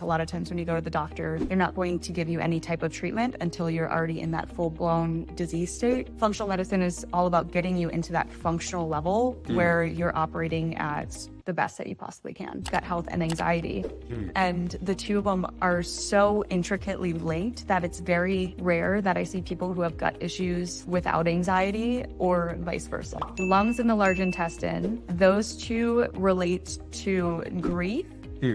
A lot of times when you go to the doctor, they're not going to give you any type of treatment until you're already in that full-blown disease state. Functional medicine is all about getting you into that functional level where you're operating at the best that you possibly can. Gut health and anxiety. And the two of them are so intricately linked that it's very rare that I see people who have gut issues without anxiety or vice versa. Lungs and the large intestine, those two relate to grief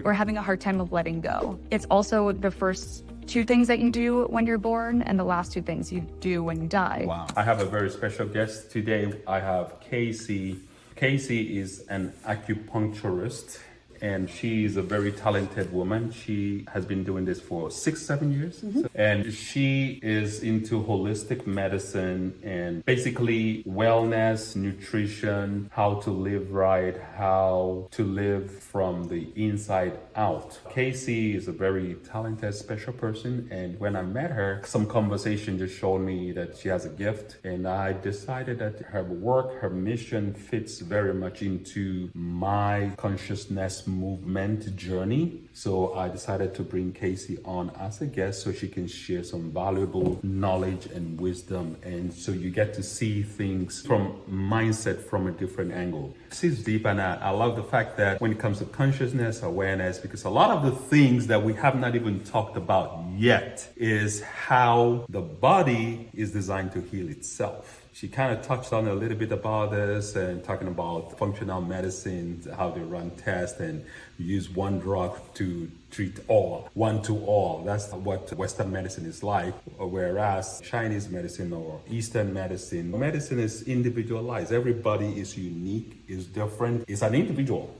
or having a hard time of letting go. It's also the first two things that you do when you're born and the last two things you do when you die. Wow. I have a very special guest today. I have Kacie. Kacie is an acupuncturist, and she is a very talented woman. She has been doing this for 6-7 years. And she is into holistic medicine and basically wellness, nutrition, how to live right, how to live from the inside out. Kacie is a very talented, special person. And when I met her, some conversation just showed me that she has a gift. And I decided that her work, her mission fits very much into my consciousness movement journey. So I decided to bring Kacie on as a guest so she can share some valuable knowledge and wisdom, and so you get to see things from mindset from a different angle. She's deep, and I love the fact that when it comes to consciousness, awareness, because a lot of the things that we have not even talked about yet is how the body is designed to heal itself. She kind of touched on a little bit about this and talking about functional medicine, how they run tests and use one drug to treat all, one to all. That's what Western medicine is like. Whereas Chinese medicine or Eastern medicine is individualized. Everybody is unique, is different, is an individual.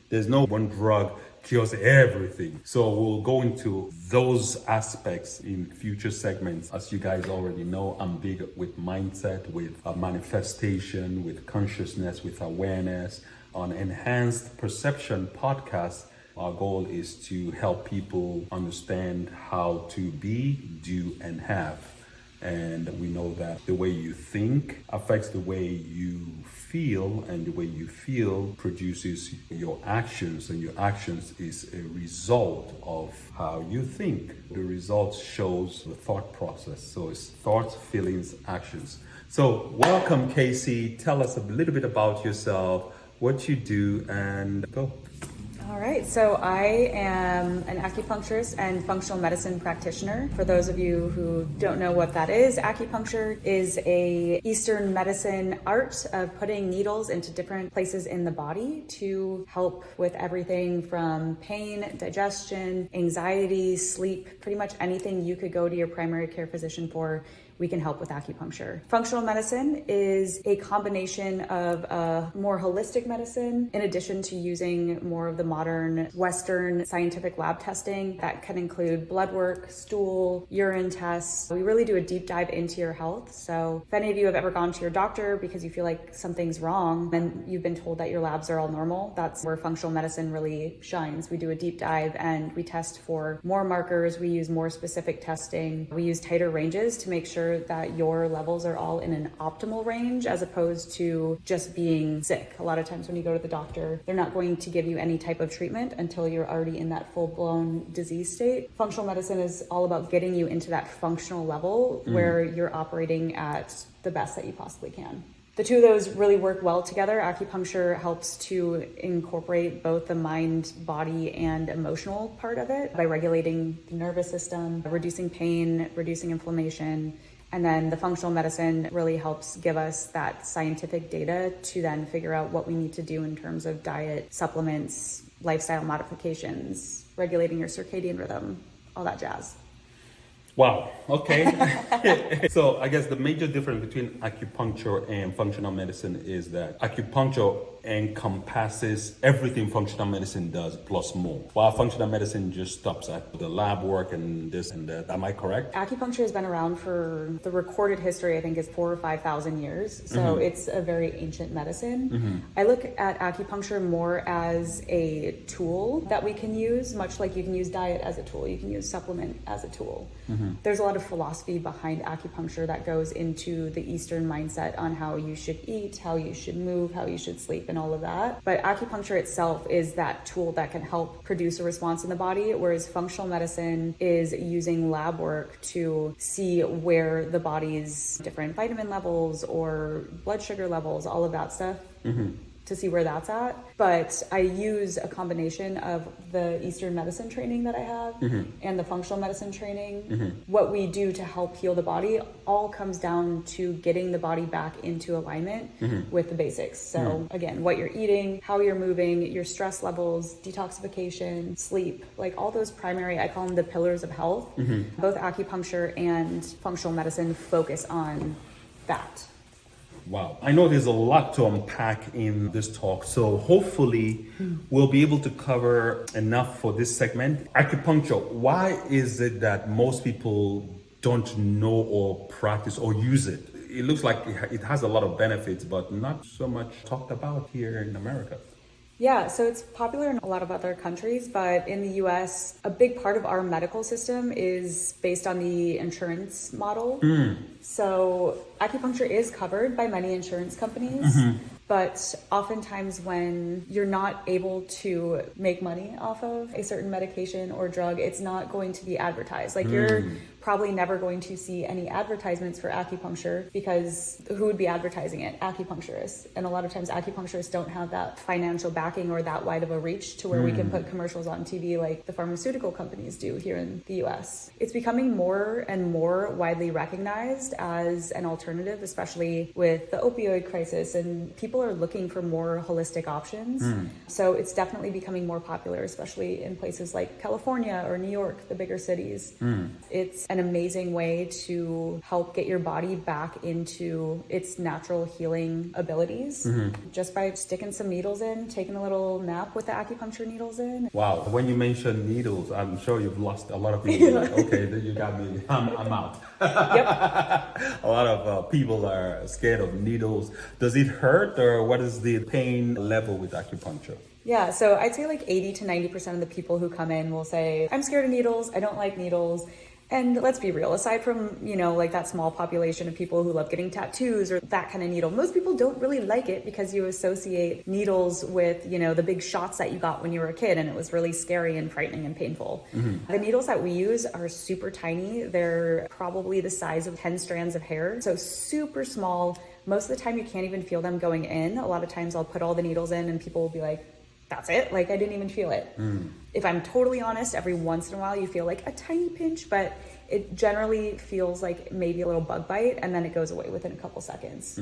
There's no one drug cures everything. So we'll go into those aspects in future segments. As you guys already know, I'm big with mindset, with manifestation, with consciousness, with awareness. On Enhanced Perception podcast, our goal is to help people understand how to be, do, and have. And we know that the way you think affects the way you feel, and the way you feel produces your actions, and your actions is a result of how you think. The result shows the thought process. So it's thoughts, feelings, actions. So welcome, Kacie. Tell us a little bit about yourself, what you do, and go. All right, so I am an acupuncturist and functional medicine practitioner. For those of you who don't know what that is, acupuncture is a Eastern medicine art of putting needles into different places in the body to help with everything from pain, digestion, anxiety, sleep, pretty much anything you could go to your primary care physician for. We can help with acupuncture. Functional medicine is a combination of a more holistic medicine in addition to using more of the modern Western scientific lab testing that can include blood work, stool, urine tests. We really do a deep dive into your health. So if any of you have ever gone to your doctor because you feel like something's wrong and you've been told that your labs are all normal, that's where functional medicine really shines. We do a deep dive and we test for more markers. We use more specific testing. We use tighter ranges to make sure that your levels are all in an optimal range as opposed to just being sick. A lot of times when you go to the doctor, they're not going to give you any type of treatment until you're already in that full-blown disease state. Functional medicine is all about getting you into that functional level where you're operating at the best that you possibly can. The two of those really work well together. Acupuncture helps to incorporate both the mind, body, and emotional part of it by regulating the nervous system, reducing pain, reducing inflammation. And then the functional medicine really helps give us that scientific data to then figure out what we need to do in terms of diet, supplements, lifestyle modifications, regulating your circadian rhythm, all that jazz. Wow, okay. So I guess the major difference between acupuncture and functional medicine is that acupuncture encompasses everything functional medicine does plus more, while functional medicine just stops at the lab work and this and that. Am I correct? Acupuncture has been around for the recorded history, I think, is 4,000 or 5,000 years. So it's a very ancient medicine. I look at acupuncture more as a tool that we can use, much like you can use diet as a tool, you can use supplement as a tool. There's a lot of philosophy behind acupuncture that goes into the Eastern mindset on how you should eat, how you should move, how you should sleep. and all of that. But acupuncture itself is that tool that can help produce a response in the body, whereas functional medicine is using lab work to see where the body's different vitamin levels or blood sugar levels, all of that stuff. To see where that's at. But I use a combination of the Eastern medicine training that I have and the functional medicine training. What we do to help heal the body all comes down to getting the body back into alignment with the basics. So again, what you're eating, how you're moving, your stress levels, detoxification, sleep, like all those primary, I call them the pillars of health. Both acupuncture and functional medicine focus on that. Wow. I know there's a lot to unpack in this talk, so hopefully we'll be able to cover enough for this segment. Acupuncture, why is it that most people don't know or practice or use it? It looks like it has a lot of benefits, but not so much talked about here in America. Yeah, so it's popular in a lot of other countries, but in the US, a big part of our medical system is based on the insurance model. So acupuncture is covered by many insurance companies, but oftentimes when you're not able to make money off of a certain medication or drug, it's not going to be advertised. Like you're probably never going to see any advertisements for acupuncture because who would be advertising it? Acupuncturists. And a lot of times acupuncturists don't have that financial backing or that wide of a reach to where we can put commercials on TV like the pharmaceutical companies do here in the US. It's becoming more and more widely recognized as an alternative, especially with the opioid crisis, and people are looking for more holistic options. So it's definitely becoming more popular, especially in places like California or New York, the bigger cities. It's an amazing way to help get your body back into its natural healing abilities just by sticking some needles in, taking a little nap with the acupuncture needles in. Wow. When you mention needles, I'm sure you've lost a lot of people. Like, okay, then you got me. I'm out. Yep. A lot of people are scared of needles. Does it hurt, or what is the pain level with acupuncture? Yeah, so I'd say like 80 to 90% of the people who come in will say, I'm scared of needles, I don't like needles. And let's be real, aside from, like that small population of people who love getting tattoos or that kind of needle, most people don't really like it because you associate needles with, the big shots that you got when you were a kid, and it was really scary and frightening and painful. The needles that we use are super tiny. They're probably the size of 10 strands of hair, so super small. Most of the time you can't even feel them going in. A lot of times I'll put all the needles in and people will be like, that's it? Like I didn't even feel it. If I'm totally honest, every once in a while you feel like a tiny pinch, but it generally feels like maybe a little bug bite, and then it goes away within a couple seconds.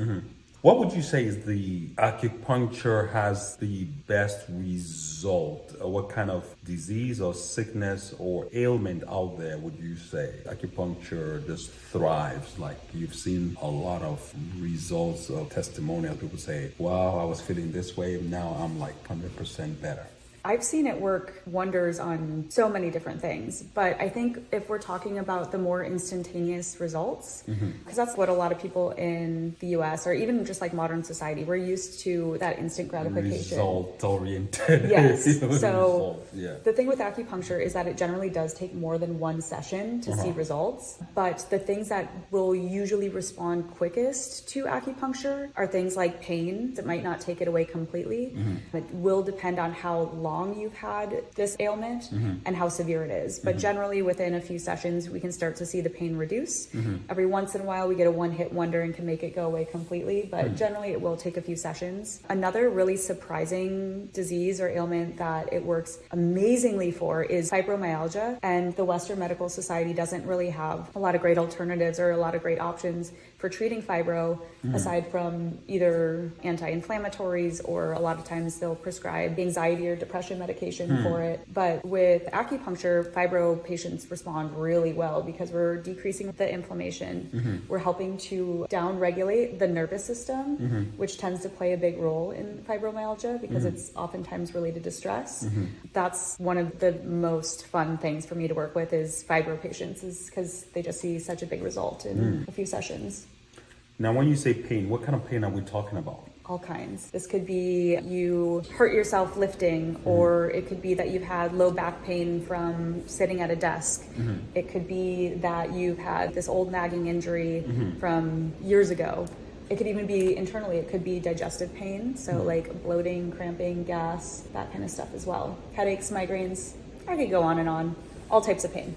What would you say is the acupuncture has the best result? What kind of disease or sickness or ailment out there would you say acupuncture just thrives? Like you've seen a lot of results or testimonials. People say, wow, I was feeling this way. Now I'm like 100% better. I've seen it work wonders on so many different things, but I think if we're talking about the more instantaneous results, because that's what a lot of people in the US or even just like modern society, we're used to that instant gratification. Result oriented. Yes. So the thing with acupuncture is that it generally does take more than one session to see results, but the things that will usually respond quickest to acupuncture are things like pain that might not take it away completely. It will depend on how long you've had this ailment and how severe it is. But generally within a few sessions, we can start to see the pain reduce. Every once in a while, we get a one-hit wonder and can make it go away completely. But generally, it will take a few sessions. Another really surprising disease or ailment that it works amazingly for is fibromyalgia. And the Western Medical Society doesn't really have a lot of great alternatives or a lot of great options for treating fibro, aside from either anti-inflammatories, or a lot of times they'll prescribe anxiety or depression medication for it. But with acupuncture, fibro patients respond really well because we're decreasing the inflammation. We're helping to down-regulate the nervous system, which tends to play a big role in fibromyalgia because it's oftentimes related to stress. That's one of the most fun things for me to work with is fibro patients, is because they just see such a big result in a few sessions. Now, when you say pain, what kind of pain are we talking about? All kinds. This could be you hurt yourself lifting, or it could be that you've had low back pain from sitting at a desk. It could be that you've had this old nagging injury from years ago. It could even be internally. It could be digestive pain, so like bloating, cramping, gas, that kind of stuff as well. Headaches, migraines. I could go on and on. All types of pain.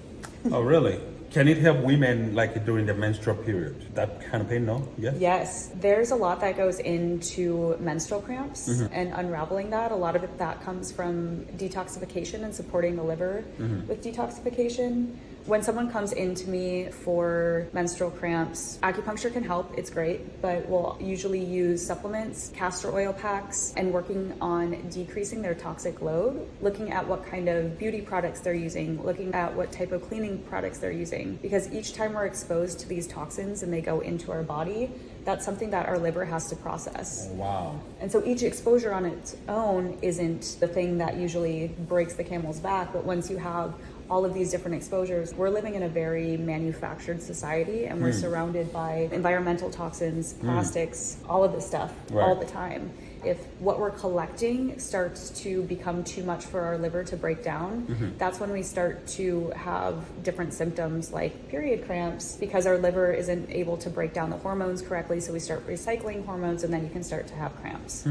Oh, really? Can it help women like during the menstrual period? That kind of pain, no? Yes? Yes. There's a lot that goes into menstrual cramps and unraveling that. A lot of it that comes from detoxification and supporting the liver with detoxification. When someone comes into me for menstrual cramps, acupuncture can help, it's great, but we'll usually use supplements, castor oil packs, and working on decreasing their toxic load, looking at what kind of beauty products they're using, looking at what type of cleaning products they're using. Because each time we're exposed to these toxins and they go into our body, that's something that our liver has to process. Oh, wow. And so each exposure on its own isn't the thing that usually breaks the camel's back, but once you have all of these different exposures, we're living in a very manufactured society and we're surrounded by environmental toxins, plastics, all of this stuff all the time. If what we're collecting starts to become too much for our liver to break down, that's when we start to have different symptoms like period cramps because our liver isn't able to break down the hormones correctly. So we start recycling hormones and then you can start to have cramps.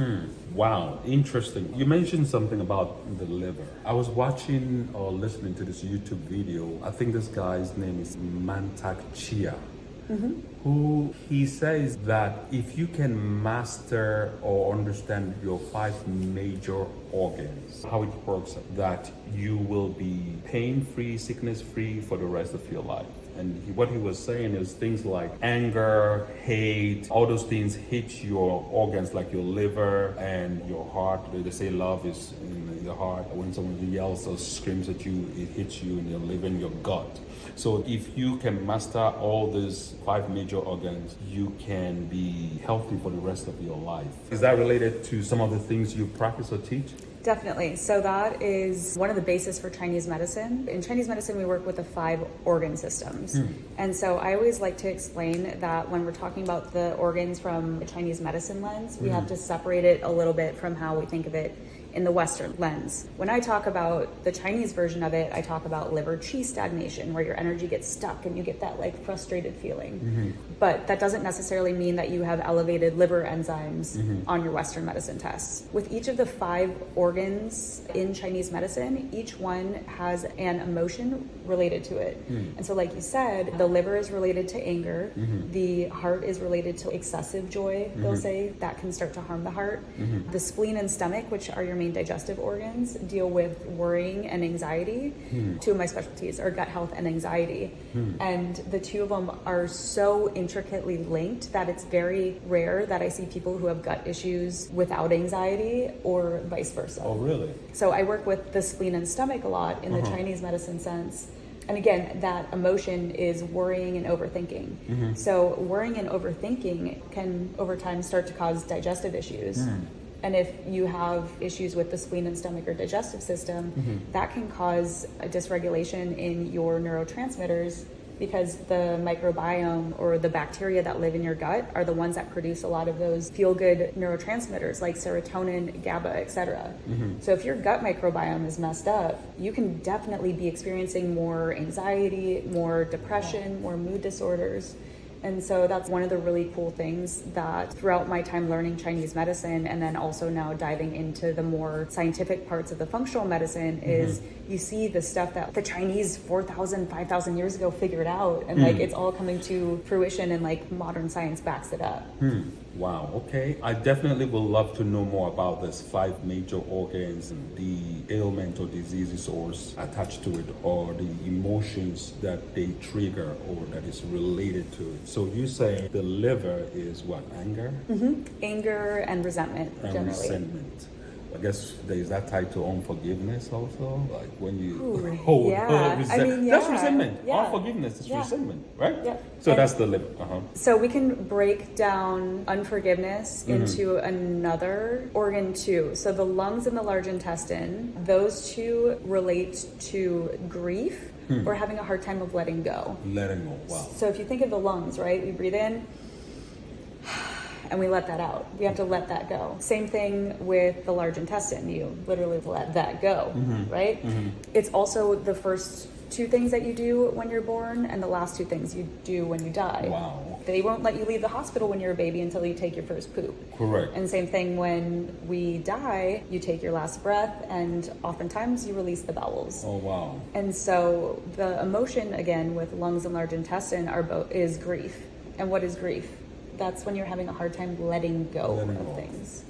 Wow, interesting. You mentioned something about the liver. I was watching or listening to this YouTube video. I think this guy's name is Mantak Chia. Who he says that if you can master or understand your 5 major organs, how it works, that you will be pain-free, sickness-free for the rest of your life. And what he was saying is things like anger, hate, all those things hit your organs like your liver and your heart. They say love is in the heart. When someone yells or screams at you, it hits you in your liver and your gut. So if you can master all these 5 major organs, you can be healthy for the rest of your life. Is that related to some of the things you practice or teach? Definitely. So that is one of the bases for Chinese medicine. In Chinese medicine, we work with the 5 organ systems. And so I always like to explain that when we're talking about the organs from a Chinese medicine lens, we have to separate it a little bit from how we think of it in the Western lens. When I talk about the Chinese version of it, I talk about liver qi stagnation, where your energy gets stuck and you get that like frustrated feeling. But that doesn't necessarily mean that you have elevated liver enzymes on your Western medicine tests. With each of the 5 organs in Chinese medicine, each one has an emotion related to it. And so like you said, the liver is related to anger, the heart is related to excessive joy, they'll say, that can start to harm the heart. The spleen and stomach, which are your main digestive organs, deal with worrying and anxiety. 2 of my specialties are gut health and anxiety. And the 2 of them are so intricately linked that it's very rare that I see people who have gut issues without anxiety or vice versa. Oh, really? So I work with the spleen and stomach a lot in the Chinese medicine sense. And again, that emotion is worrying and overthinking. So worrying and overthinking can over time start to cause digestive issues. And if you have issues with the spleen and stomach or digestive system, that can cause a dysregulation in your neurotransmitters, because the microbiome or the bacteria that live in your gut are the ones that produce a lot of those feel-good neurotransmitters like serotonin, GABA, etc. So if your gut microbiome is messed up, you can definitely be experiencing more anxiety, more depression, more mood disorders. And so that's one of the really cool things that throughout my time learning Chinese medicine and then also now diving into the more scientific parts of the functional medicine is you see the stuff that the Chinese 4,000, 5,000 years ago figured out, and like it's all coming to fruition and like modern science backs it up. Wow, okay. I definitely would love to know more about these 5 major organs and the ailment or diseases or attached to it, or the emotions that they trigger or that is related to it. So you say the liver is what, anger? Anger and resentment, And generally. resentment. I guess there is that tied to unforgiveness also, like when you Ooh, yeah. I mean, that's yeah. resentment. Yeah. Unforgiveness is Yeah. resentment, right? Yeah. So And- that's the liver. So we can break down unforgiveness into another organ too. So the lungs and the large intestine, those 2 relate to grief or having a hard time of letting go. Letting go. Wow. So if you think of the lungs, right? We breathe in and we let that out. We have to let that go. Same thing with the large intestine. You literally let that go, right? It's also the first 2 things that you do when you're born and the last 2 things you do when you die. Wow. They won't let you leave the hospital when you're a baby until you take your first poop. Correct. And same thing when we die, you take your last breath and oftentimes you release the bowels. Oh, wow. And so the emotion, again, with lungs and large intestine is grief. And what is grief? That's when you're having a hard time letting go of things.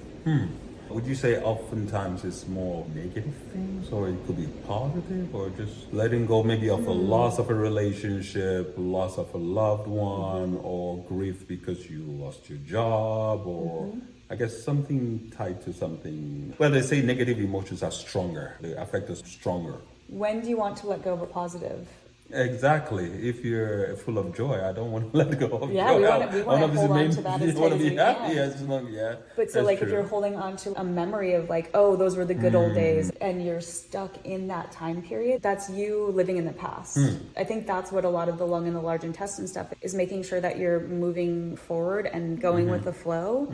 Would you say oftentimes it's more negative things, or it could be positive, or just letting go maybe of a loss of a relationship, loss of a loved one, or grief because you lost your job, or I guess something tied to something. Well, they say negative emotions are stronger, they affect us stronger. When do you want to let go of a positive? Exactly. If you're full of joy, I don't want to let go of joy. Yeah, we want to hold on to that as tight as we happy can. as long, But so like, if you're holding on to a memory of like, oh, those were the good old days, and you're stuck in that time period, that's you living in the past. I think that's what a lot of the lung and the large intestine stuff is, making sure that you're moving forward and going with the flow.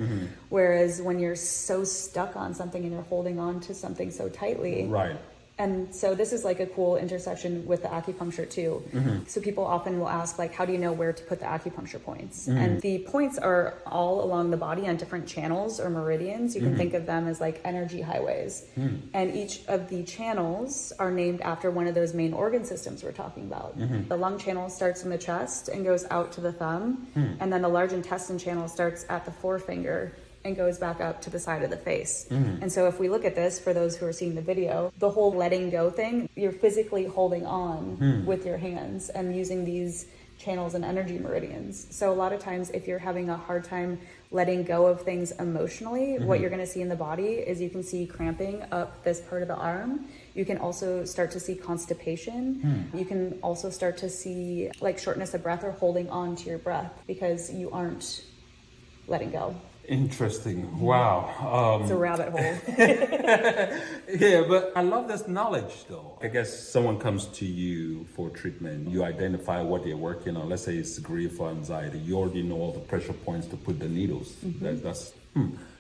Whereas when you're so stuck on something and you're holding on to something so tightly. Right. And so this is like a cool intersection with the acupuncture too. So people often will ask, like, how do you know where to put the acupuncture points? And the points are all along the body on different channels or meridians. You can think of them as like energy highways. And each of the channels are named after one of those main organ systems we're talking about. The lung channel starts in the chest and goes out to the thumb. And then the large intestine channel starts at the forefinger and goes back up to the side of the face. And so if we look at this, for those who are seeing the video, the whole letting go thing, you're physically holding on with your hands and using these channels and energy meridians. So a lot of times if you're having a hard time letting go of things emotionally, what you're going to see in the body is you can see cramping up this part of the arm. You can also start to see constipation. You can also start to see like shortness of breath or holding on to your breath because you aren't letting go. Interesting. Wow. It's a rabbit hole. Yeah, but I love this knowledge though. I guess someone comes to you for treatment, you identify what they're working on. Let's say it's grief or anxiety. You already know all the pressure points to put the needles.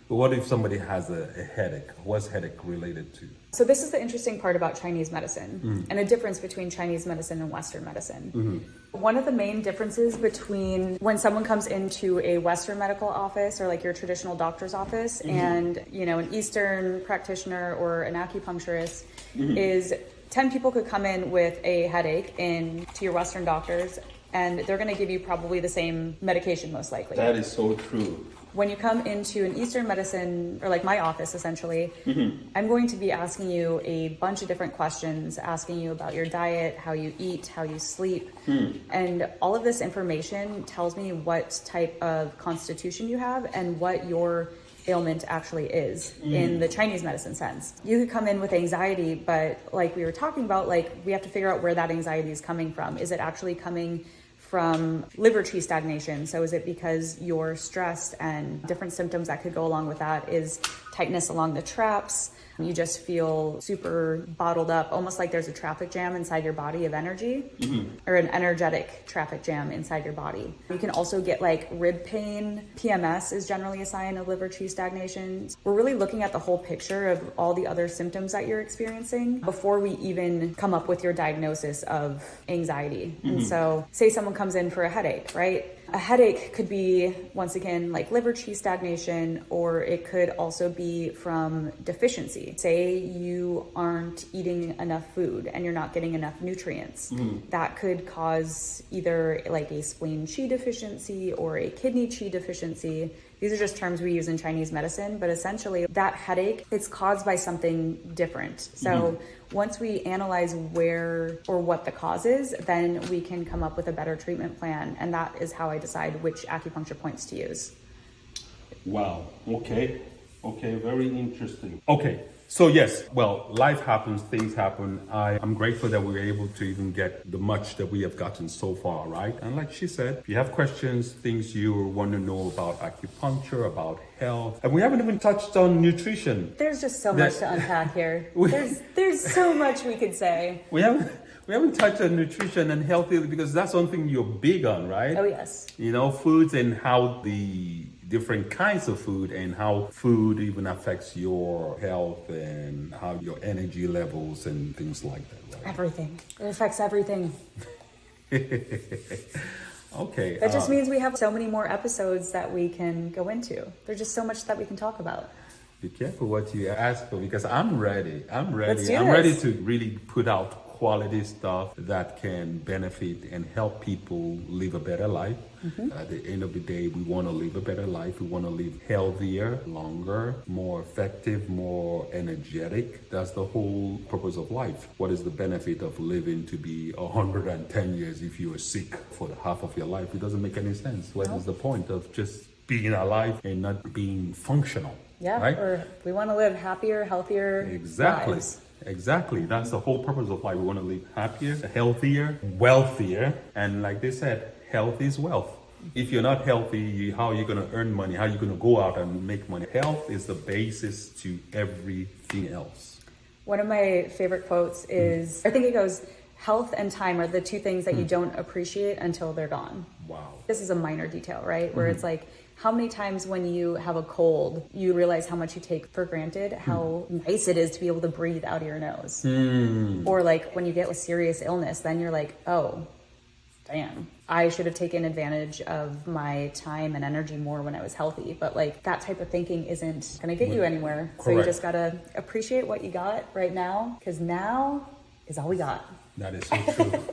But what if somebody has a headache? What's headache related to? So this is the interesting part about Chinese medicine and a difference between Chinese medicine and Western medicine. One of the main differences between when someone comes into a Western medical office or like your traditional doctor's office and, you know, an Eastern practitioner or an acupuncturist is 10 people could come in with a headache to your Western doctors and they're going to give you probably the same medication most likely. That is so true. When you come into an Eastern medicine, or like my office essentially, I'm going to be asking you a bunch of different questions, asking you about your diet, how you eat, how you sleep. And all of this information tells me what type of constitution you have and what your ailment actually is in the Chinese medicine sense. You could come in with anxiety, but like we were talking about, like we have to figure out where that anxiety is coming from. Is it actually coming from liver qi stagnation? So is it because you're stressed, and different symptoms that could go along with that is tightness along the traps. You just feel super bottled up, almost like there's a traffic jam inside your body of energy, or an energetic traffic jam inside your body. You can also get like rib pain. PMS is generally a sign of liver qi stagnation. We're really looking at the whole picture of all the other symptoms that you're experiencing before we even come up with your diagnosis of anxiety. And so say someone comes in for a headache, right? A headache could be, once again, like liver qi stagnation, or it could also be from deficiency. Say you aren't eating enough food and you're not getting enough nutrients. That could cause either like a spleen qi deficiency or a kidney qi deficiency. These are just terms we use in Chinese medicine, but essentially that headache, it's caused by something different. So once we analyze where or what the cause is, then we can come up with a better treatment plan. And that is how I decide which acupuncture points to use. Wow. Okay. Very interesting. Okay. So yes, well, life happens, things happen. I'm grateful that we were able to even get the much that we have gotten so far, right? And like she said, if you have questions, things you want to know about acupuncture, about health, and we haven't even touched on nutrition. There's just so much to unpack here. There's so much we could say. We haven't touched on nutrition and health because that's something you're big on, right? Oh yes. You know, foods and how the different kinds of food and how food even affects your health and how your energy levels and things like that, right? Everything. It affects everything. Okay. That just means we have so many more episodes that we can go into. There's just so much that we can talk about. Be careful what you ask for, because I'm ready. Let's do I'm this. ready to really put out quality stuff that can benefit and help people live a better life. At the end of the day, we want to live a better life. We want to live healthier, longer, more effective, more energetic. That's the whole purpose of life. What is the benefit of living to be 110 years if you are sick for half of your life? It doesn't make any sense. What is the point of just being alive and not being functional? Yeah, right? Or we want to live happier, healthier lives. Exactly. That's the whole purpose of life. We want to live happier, healthier, wealthier. And like they said, health is wealth. If you're not healthy, how are you going to earn money? How are you going to go out and make money? Health is the basis to everything else. One of my favorite quotes is, I think it goes, health and time are the two things that you don't appreciate until they're gone. Wow. This is a minor detail, right? Where it's like, how many times when you have a cold, you realize how much you take for granted, how nice it is to be able to breathe out of your nose. Or like when you get a serious illness, then you're like, oh, damn, I should have taken advantage of my time and energy more when I was healthy. But like that type of thinking isn't going to get you anywhere. Correct. So you just got to appreciate what you got right now, because now is all we got. That is so true.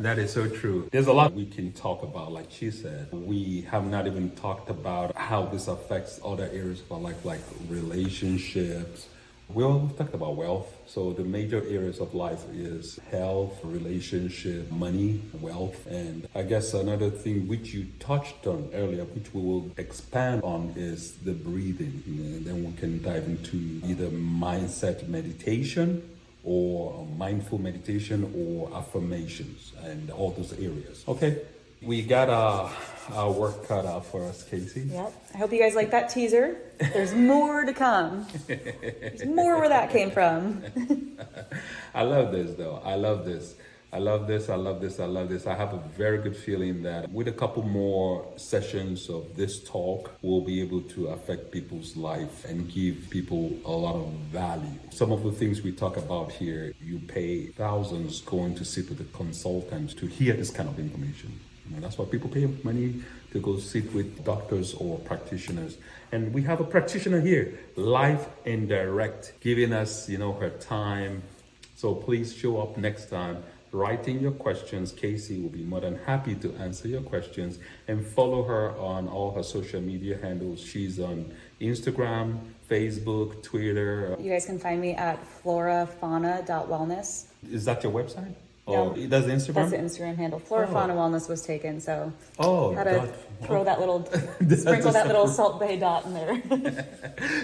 That is so true. There's a lot we can talk about. Like she said, we have not even talked about how this affects other areas of our life, like relationships. We've talked about wealth. So the major areas of life is health, relationship, money, wealth. And I guess another thing which you touched on earlier, which we will expand on, is the breathing. And then we can dive into either mindset meditation or mindful meditation or affirmations and all those areas. Okay, we got our work cut out for us, Kacie. Yep. I hope you guys like that teaser. There's more to come. There's more where that came from. I love this though. I love this. I love this. I love this. I love this. I have a very good feeling that with a couple more sessions of this talk, we'll be able to affect people's life and give people a lot of value. Some of the things we talk about here, you pay thousands going to sit with a consultant to hear this kind of information. You know, that's why people pay money to go sit with doctors or practitioners. And we have a practitioner here, live and direct, giving us, her time. So please show up next time. Write in your questions. Kacie will be more than happy to answer your questions, and follow her on all her social media handles. She's on Instagram, Facebook, Twitter. You guys can find me at florafauna.wellness. Is that your website? No. Oh, that's the Instagram? That's the Instagram handle. Flora Fauna Wellness was taken, so had to throw that little, sprinkle that little Salt Bay dot in there.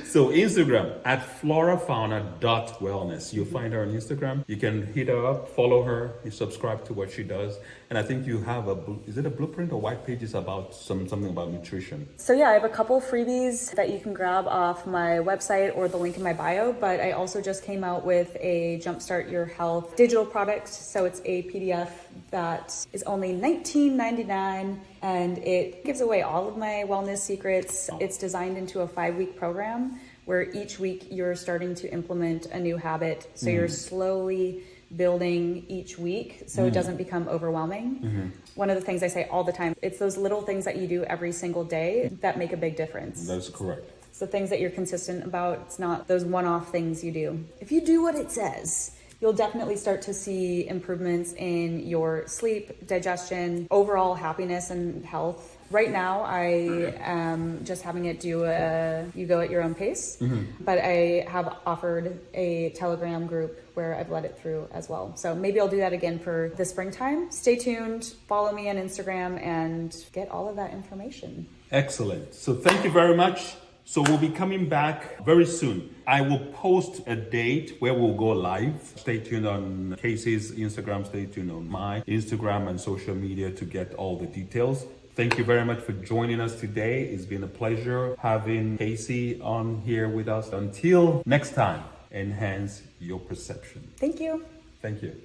So Instagram at florafauna.wellness. You'll find her on Instagram. You can hit her up, follow her, you subscribe to what she does. And I think you have is it a blueprint or white pages about something about nutrition? So yeah, I have a couple freebies that you can grab off my website or the link in my bio, but I also just came out with a Jumpstart Your Health digital product. So it's a PDF that is only $19.99, and it gives away all of my wellness secrets. It's designed into a 5-week program where each week you're starting to implement a new habit. So you're slowly building each week so it doesn't become overwhelming. One of the things I say all the time, it's those little things that you do every single day that make a big difference. That's correct. It's the things that you're consistent about. It's not those one-off things you do. If you do what it says, you'll definitely start to see improvements in your sleep, digestion, overall happiness and health. Right now, I am just having it do you go at your own pace, but I have offered a Telegram group where I've led it through as well. So maybe I'll do that again for the springtime. Stay tuned, follow me on Instagram, and get all of that information. Excellent. So thank you very much. So we'll be coming back very soon. I will post a date where we'll go live. Stay tuned on Kacie's Instagram, stay tuned on my Instagram and social media to get all the details. Thank you very much for joining us today. It's been a pleasure having Kacie on here with us. Until next time, enhance your perception. Thank you. Thank you.